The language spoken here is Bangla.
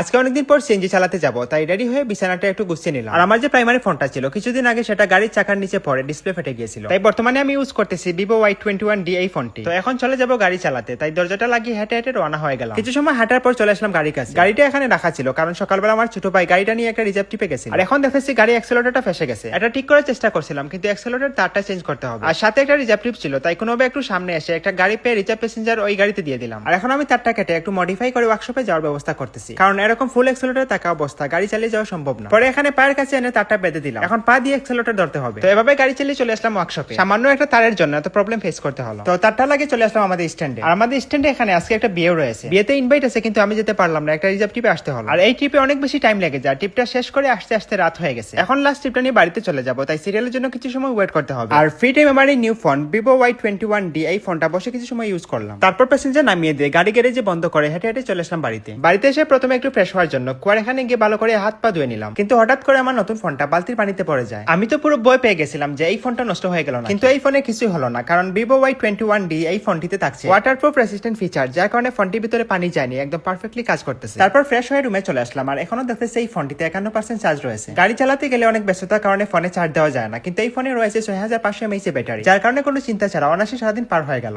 আজকে অনেকদিন পর সিএনজি চালাতে যাব, তাই রেডি হয়ে বিছানাটা একটু গুছিয়ে নিলাম। আর আমার যে প্রাইমারি ফোনটা ছিল কিছুদিন আগে সেটা গাড়ির চাকার নিচে পড়ে ডিসপ্লে ফেটে গিয়েছিল, তাই বর্তমানে আমি ইউজ করতেছি ভিভো Y21D এই ফোনটি। তো এখন চলে যাব গাড়ি চালাতে, তাই দরজাটা লাগিয়ে হেঁটে হেঁটে রওনা হয়ে গেলাম। কিছু সময় হাঁটার পর চলে আসলাম গাড়ির কাছে। গাড়িটা এখানে রাখা ছিল কারণ সকালবেলা আমার ছোট ভাই গাড়িটা নিয়ে একটা রিজার্ভ টিপে গেছে, আর এখন দেখতেছি গাড়ি অ্যাক্সেলেটরটা ফেসে গেছে। এটা ঠিক করার চেষ্টা করছিলাম কিন্তু অ্যাক্সেলেটর তারটা চেঞ্জ করতে হবে, আর সাথে একটা রিজার্ভ টিপ ছিল, তাই কোনোভাবে একটু সামনে এসে একটা গাড়ি পেয়ে রিজার্ভ প্যাসেঞ্জার ওই গাড়িতে দিয়ে দিলাম। আর এখন আমি তারটা কেটে একটু মডিফাই করে ওয়ার্কশপে যাওয়ার ব্যবস্থা করতেছি, কারণ এরকম ফুল অ্যাক্সেলেটর থাকা অবস্থা গাড়ি চালিয়ে যাওয়া সম্ভব না। পরে এখানে পায়ের কাছে এনে তারটা বেঁধে দিলাম, এখন পা দিয়ে অ্যাক্সেলেটর ধরতে হবে। তো এভাবে গাড়ি চালিয়ে চলে আসলাম ওয়ার্কশপে। সামান্য একটা তারের জন্য এত প্রবলেম ফেস করতে হলো। তো তারটা লাগে চলে আসলাম আমাদের স্ট্যান্ডে। আর আমাদের স্ট্যান্ডে এখানে আজকে একটা বিয়েও রয়েছে, বিয়েতে ইনভাইট আছে কিন্তু আমি যেতে পারলাম না, একটা রিজার্ভ ট্রিপে আসতে হলো। আর এই ট্রিপে অনেক বেশি টাইম লেগে যায়, ট্রিপটা শেষ করে আসতে আসতে রাত হয়ে গেছে। এখন লাস্ট ট্রিপটা নিয়ে বাড়িতে চলে যাবো, তাই সিরিয়ালের জন্য কিছু সময় ওয়েট করতে হবে। আর ফ্রি টাইম আমার এই নিউ ফোন ভিভো Y21D এই ফোনটা বসে কিছু সময় ইউজ করলাম। তারপর প্যাসেঞ্জার নামিয়ে দিয়ে গাড়ি গ্যারেজে বন্ধ করে হেঁটে হেঁটে চলে আসলাম বাড়িতে। বাড়িতে এসে প্রথমে একটু ফ্রেশ হওয়ার জন্য কুয়ার এখানে গিয়ে ভালো করে হাত পা ধুয়ে নিলাম, কিন্তু হঠাৎ করে আমার নতুন ফোনটা বালতির পানিতে পড়ে যায়। আমি তো পুরো ভয় পেয়ে গেছিলাম যে এই ফোনটা নষ্ট হয়ে গেল না, কিন্তু এই ফোনে কিছুই হলো না, কারণ ভিভো Y21D এই ফোনটিতে থাকছে ওয়াটারপ্রুফ রেসিস্ট্যান্ট ফিচার, যার কারণে ফোনটির ভিতরে পানি যায়নি, একদম পারফেক্টলি কাজ করতেছে। তারপর ফ্রেশ হয়ে রুমে চলে আসলাম, আর এখনো দেখতেছি এই ফোনটিতে 51% চার্জ রয়েছে। গাড়ি চালাতে গেলে অনেক ব্যস্ততার কারণে ফোনে চার্জ দেওয়া যায় না, কিন্তু এই ফোনে রয়েছে 6500 mAh ব্যাটারি, যার কারণে কোনো চিন্তা ছাড়া অনায়াসে সারাদিন পার হয়ে গেল।